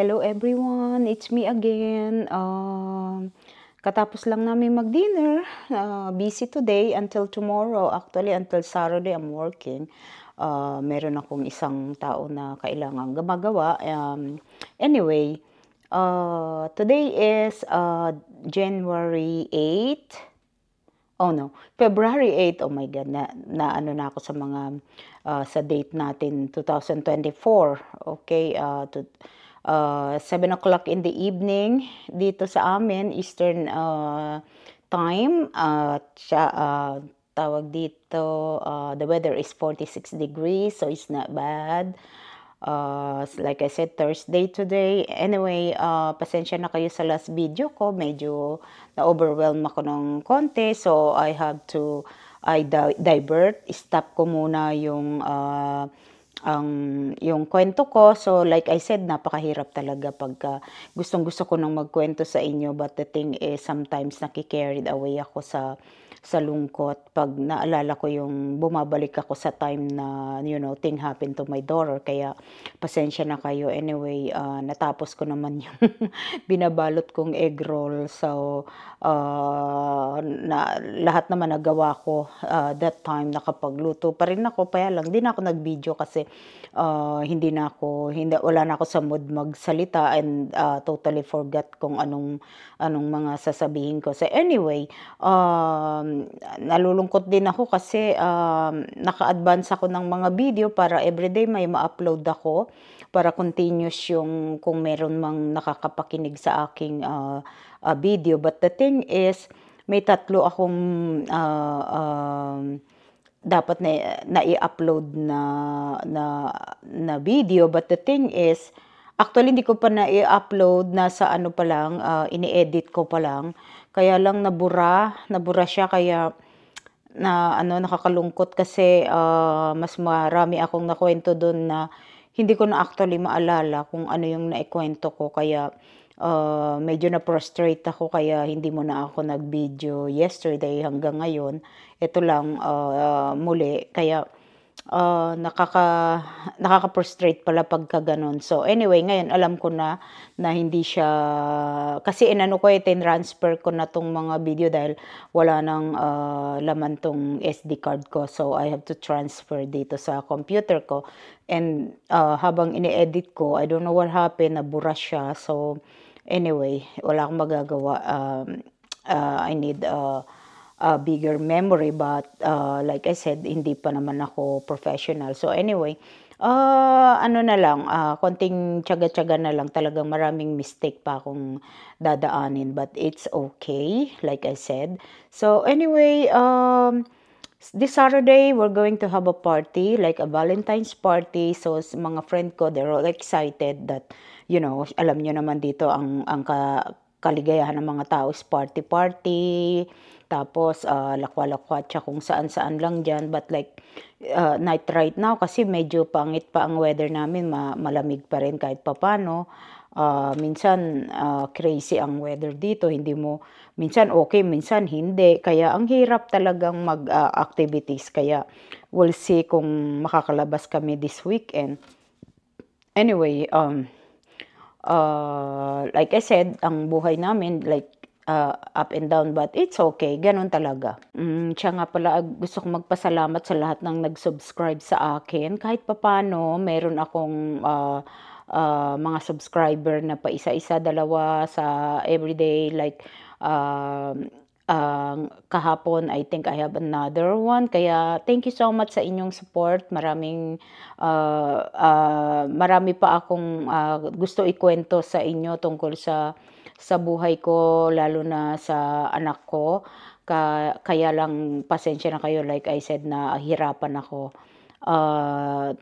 Hello everyone, it's me again. Katapos lang namin mag-dinner. Busy today until tomorrow. Actually, until Saturday, I'm working. Meron akong isang tao na kailangang gumagawa. Anyway, today is January 8. Oh no, February 8. Oh my God, na ano na ako sa mga sa date natin 2024. Okay, 7 o'clock in the evening dito sa amin, Eastern time. Tawag dito, the weather is 46 degrees, so it's not bad. Like I said, Thursday today. Anyway, pasensya na kayo sa last video ko. Medyo na-overwhelm ako ng konti. So, I have to divert. Stop ko muna yung kwento ko. So, like I said, napakahirap talaga pagka gustong-gusto ko nang magkwento sa inyo. But the thing is, sometimes nakikarried away ako sa lungkot pag naalala ko yung bumabalik ako sa time na thing happened to my daughter. Kaya pasensya na kayo. Anyway, natapos ko naman yung binabalot kong egg roll. So lahat naman nagawa ko that time. Nakapagluto pa rin ako, kaya lang di na ako nag-video kasi wala na ako sa mood magsalita, and totally forgot kung anong mga sasabihin ko. So anyway, nalulungkot din ako kasi naka-advance ako ng mga video para everyday may ma-upload ako, para continuous yung kung meron mang nakakapakinig sa aking video. But the thing is, may tatlo akong dapat na i-upload na video. But the thing is, actually hindi ko pa na i-upload, nasa ano pa lang, ini-edit ko pa lang. Kaya lang nabura siya, kaya nakakalungkot kasi mas marami akong nakwento doon na hindi ko na actually maalala kung ano yung naikwento ko. Kaya medyo na-frustrate ako, kaya hindi mo na ako nag-video yesterday hanggang ngayon. Ito lang muli, kaya nakaka-frustrate pala pagka ganun. So anyway, ngayon alam ko na hindi siya, kasi tinransfer ko na tong mga video dahil wala nang laman tong SD card ko. So I have to transfer dito sa computer ko, and habang ini-edit ko, I don't know what happened, nabura siya. So anyway, wala akong magagawa. I need a bigger memory, but like I said, hindi pa naman ako professional. So anyway, konting tiyaga-tiyaga na lang. Talagang maraming mistake pa akong dadaanin, but it's okay, like I said. So anyway, this Saturday we're going to have a party, like a Valentine's party. So mga friend ko, they're all excited that, alam nyo naman dito ang kaligayahan ng mga tao is party, tapos lakwa-lakwa at kung saan-saan lang dyan. But like night right now, kasi medyo pangit pa ang weather namin, malamig pa rin kahit papano. Minsan crazy ang weather dito, minsan okay, minsan hindi. Kaya ang hirap talagang mag-activities. Kaya we'll see kung makakalabas kami this weekend. Anyway, like I said, ang buhay namin like up and down, but it's okay, ganun talaga. Siya nga pala, gusto kong magpasalamat sa lahat ng nag-subscribe sa akin. Kahit papano, meron akong mga subscriber na pa isa-isa, dalawa sa everyday, like kahapon, I think I have another one. Kaya thank you so much sa inyong support. Marami pa akong gusto ikwento sa inyo tungkol sa buhay ko, lalo na sa anak ko. Kaya lang pasensya na kayo, like I said, na hirapan ako.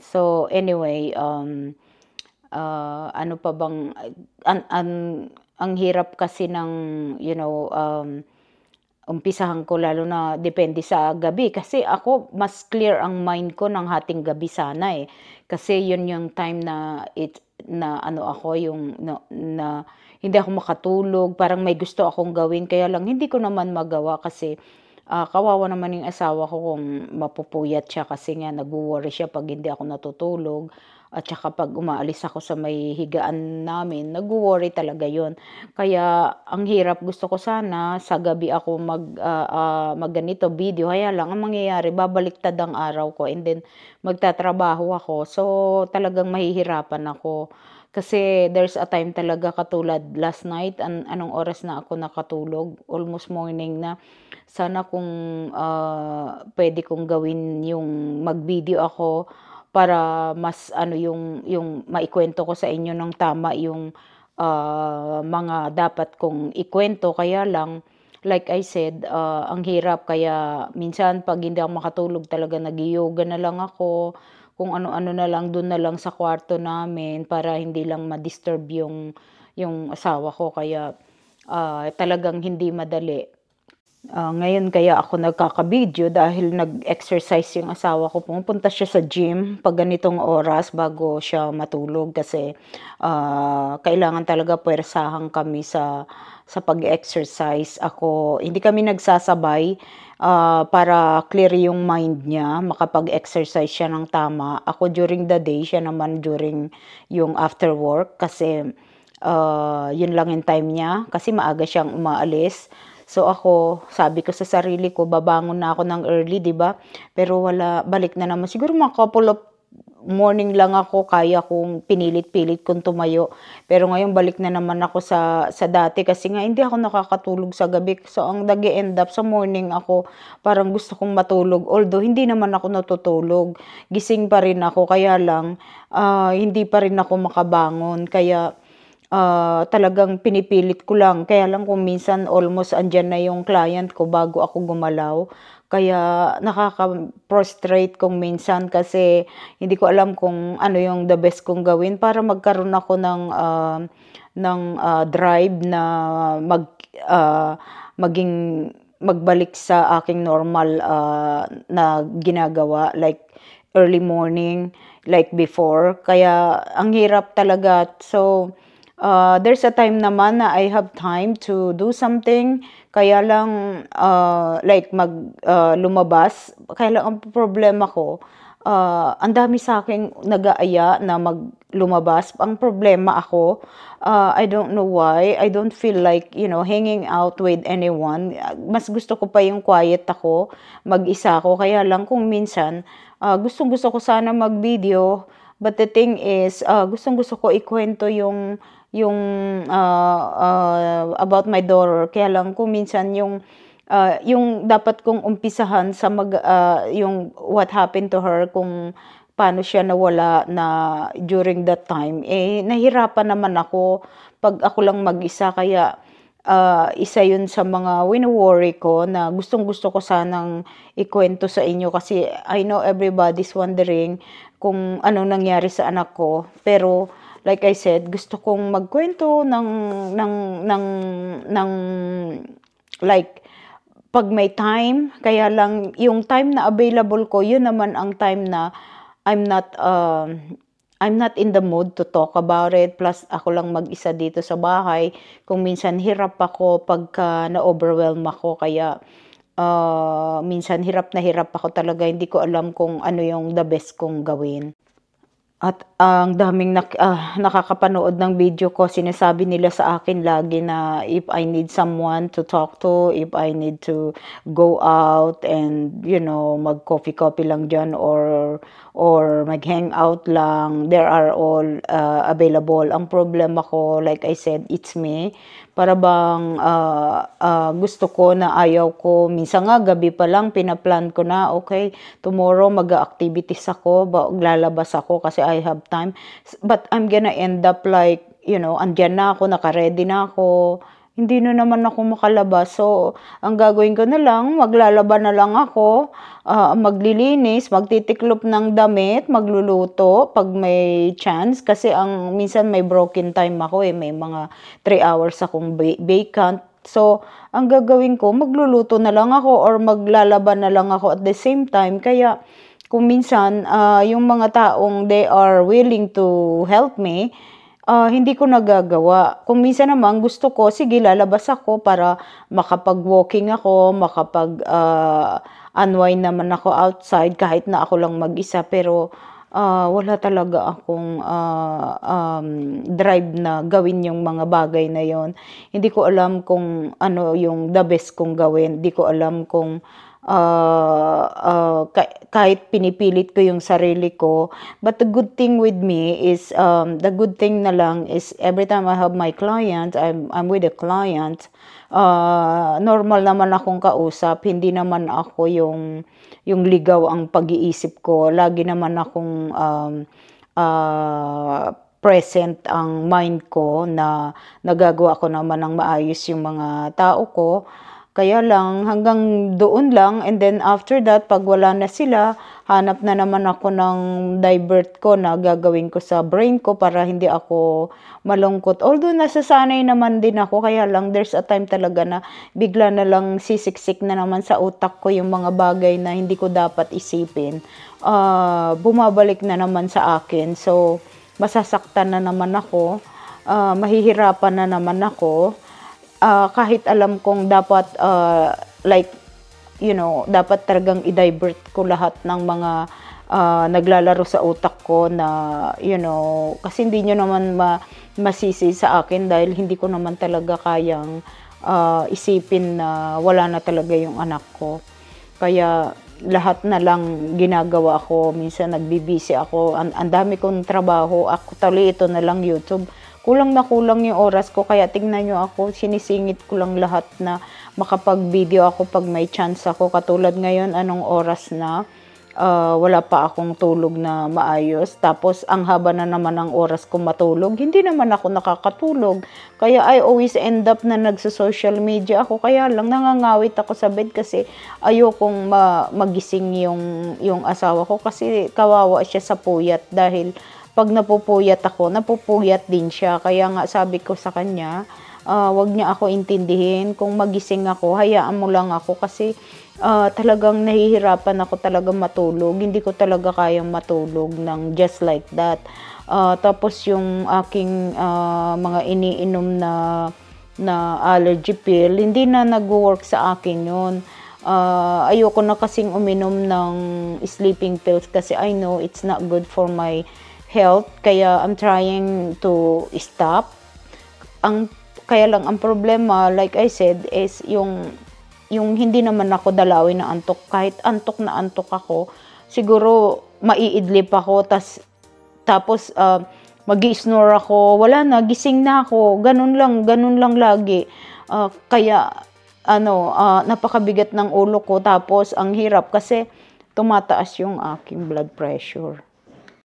So anyway, ano pa bang ang hirap kasi ng umpisahan ko, lalo na depende sa gabi, kasi ako mas clear ang mind ko ng hating gabi sana kasi yun yung time na hindi ako makatulog, parang may gusto akong gawin, kaya lang hindi ko naman magawa kasi kawawa naman yung asawa ko kung mapupuyat siya, kasi nga nag-worry siya pag hindi ako natutulog. at saka 'pag umaalis ako sa may higaan namin, nagwo-worry talaga 'yun. Kaya ang hirap, gusto ko sana sa gabi ako ganito video, kaya lang ang mangyayari babaliktad ang araw ko and then magtatrabaho ako. So, talagang mahihirapan ako. Kasi there's a time talaga katulad last night, anong oras na ako nakatulog, almost morning na. Sana kung, puwede kong gawin yung mag-video ako para mas ano yung maikwento ko sa inyo ng tama yung, mga dapat kong ikuwento. Kaya lang, like I said, ang hirap kaya minsan 'pag hindi ako makatulog talaga nag-yo-yoga na lang ako, kung ano-ano na lang, dun na lang sa kwarto namin para hindi lang ma-disturb yung asawa ko. Kaya, talagang hindi madali. Ngayon kaya ako nagkaka-video dahil nag-exercise yung asawa ko. Pumupunta siya sa gym 'pag ganitong oras bago siya matulog kasi, kailangan talaga puwersahan kami sa pag-exercise. Ako hindi kami nagsasabay, para clear yung mind niya, makapag-exercise siya ng tama. Ako during the day, siya naman during yung after work kasi, yun lang yung time niya kasi maaga siyang umaalis. So ako, sabi ko sa sarili ko, babangon na ako ng early, 'di ba? Pero wala, balik na naman. Siguro mga couple of morning lang ako, kaya kong pinilit-pilit kong tumayo. Pero ngayon balik na naman ako sa dati kasi nga hindi ako nakakatulog sa gabi. So ang nag-e-end up sa morning ako, parang gusto kong matulog. Although hindi naman ako natutulog, gising pa rin ako. Kaya lang, hindi pa rin ako makabangon. Kaya talagang pinipilit ko lang. Kaya lang kung minsan almost andiyan na yung client ko bago ako gumalaw. Kaya nakaka-frustrate kung minsan kasi hindi ko alam kung ano yung the best kong gawin para magkaroon ako ng drive na ah, maging magbalik sa aking normal, na ginagawa like early morning, like before. Kaya ang hirap talaga. So, there's a time naman na I have time to do something, kaya lang, like lumabas. Kaya lang ang problema ko, ang dami sa'king nag-aaya na lumabas. Ang problema ako, I don't know why, I don't feel like, hanging out with anyone. Mas gusto ko pa yung quiet ako, mag-isa ako. Kaya lang kung minsan, gustong-gusto ko sana mag-video, but the thing is, gustong-gusto ko ikuwento yung, about my daughter. Kaya lang kung minsan yung dapat kong umpisahan sa yung what happened to her, kung paano siya nawala na during that time, nahirapan naman ako 'pag ako lang mag-isa. Kaya, isa yun sa mga wino-worry ko na gustong-gusto ko sanang ikuwento sa inyo kasi I know everybody's wondering kung anong nangyari sa anak ko. Pero like I said, gusto kong magkuwento ng like 'pag may time. Kaya lang yung time na available ko, yun naman ang time na I'm not, I'm not in the mood to talk about it. Plus ako lang mag-isa dito sa bahay. Kung minsan hirap ako pagka na-overwhelm ako. Kaya, minsan hirap na hirap ako talaga. Hindi ko alam kung ano yung the best kong gawin. At ang daming nakakapanood ng video ko, sinasabi nila sa akin lagi na if I need someone to talk to, if I need to go out and, mag-coffee-coffee lang diyan or mag-hangout lang, there are all available. Ang problema ko, like I said, it's me. Para bang gusto ko na ayaw ko. Minsan nga gabi pa lang pinaplan ko na, okay, tomorrow mag-activities ako, lalabas ako kasi I have time. But I'm gonna end up like, andyan na ako, naka-ready na ako. Hindi na naman ako makalabas. So, ang gagawin ko na lang, maglalaba na lang ako, maglilinis, magtitiklop ng damit, magluluto pag may chance. Kasi minsan may broken time ako may mga 3 hours akong vacant. So, ang gagawin ko, magluluto na lang ako or maglalaba na lang ako at the same time. Kaya, kung minsan, yung mga taong they are willing to help me, hindi ko nagagawa. Kung minsan naman gusto ko, sige lalabas ako para makapag-walking ako, unwind naman ako outside kahit na ako lang mag-isa. Pero wala talaga akong drive na gawin yung mga bagay na yon. Hindi ko alam kung ano yung the best kong gawin. Hindi ko alam kung kahit pinipilit ko yung sarili ko. But the good thing with me is, the good thing na lang is every time I have my client, I'm with a client, normal naman akong kausap. Hindi naman ako yung ligaw ang pag-iisip ko. Lagi naman akong present ang mind ko na nagagawa ko naman ng maayos yung mga tao ko. Kaya lang, hanggang doon lang, and then after that, pag wala na sila, hanap na naman ako ng divert ko na gagawin ko sa brain ko para hindi ako malungkot. Although nasasanay naman din ako, kaya lang there's a time talaga na bigla na lang sisiksik na naman sa utak ko yung mga bagay na hindi ko dapat isipin. Bumabalik na naman sa akin. So, masasaktan na naman ako, mahihirapan na naman ako. Kahit alam kong dapat, like, dapat talagang i-divert ko lahat ng mga naglalaro sa utak ko na, kasi hindi nyo naman masisi sa akin dahil hindi ko naman talaga kayang isipin na wala na talaga yung anak ko. Kaya lahat na lang ginagawa ko. Minsan nagbibisi ako. Ang dami kong trabaho. Ako tali ito na lang YouTube. Kulang na kulang yung oras ko, kaya tingnan nyo ako, sinisingit ko lang lahat na makapag-video ako pag may chance ako. Katulad ngayon, anong oras na, wala pa akong tulog na maayos. Tapos, ang haba na naman ang oras ko matulog. Hindi naman ako nakakatulog. Kaya I always end up na nagsa-social media ako. Kaya lang, nangangawit ako sa bed kasi ayokong magising yung asawa ko. Kasi kawawa siya sa puyat dahil pag napupuyat ako, napupuyat din siya. Kaya nga sabi ko sa kanya, wag niya ako intindihin. Kung magising ako, hayaan mo lang ako kasi talagang nahihirapan ako talagang matulog. Hindi ko talaga kayang matulog ng just like that. Tapos yung aking mga iniinom na allergy pill, hindi na nag-work sa akin yun. Ayoko na kasing uminom ng sleeping pills kasi I know it's not good for my health, kaya I'm trying to stop. Kaya lang ang problema, like I said, is yung hindi naman ako dalawin na antok. Kahit antok na antok ako, siguro maiidlip ako, tapos mag-i-snore ako, wala na, gising na ako, ganun lang lagi. Kaya napakabigat ng ulo ko, tapos ang hirap kasi tumataas yung aking blood pressure.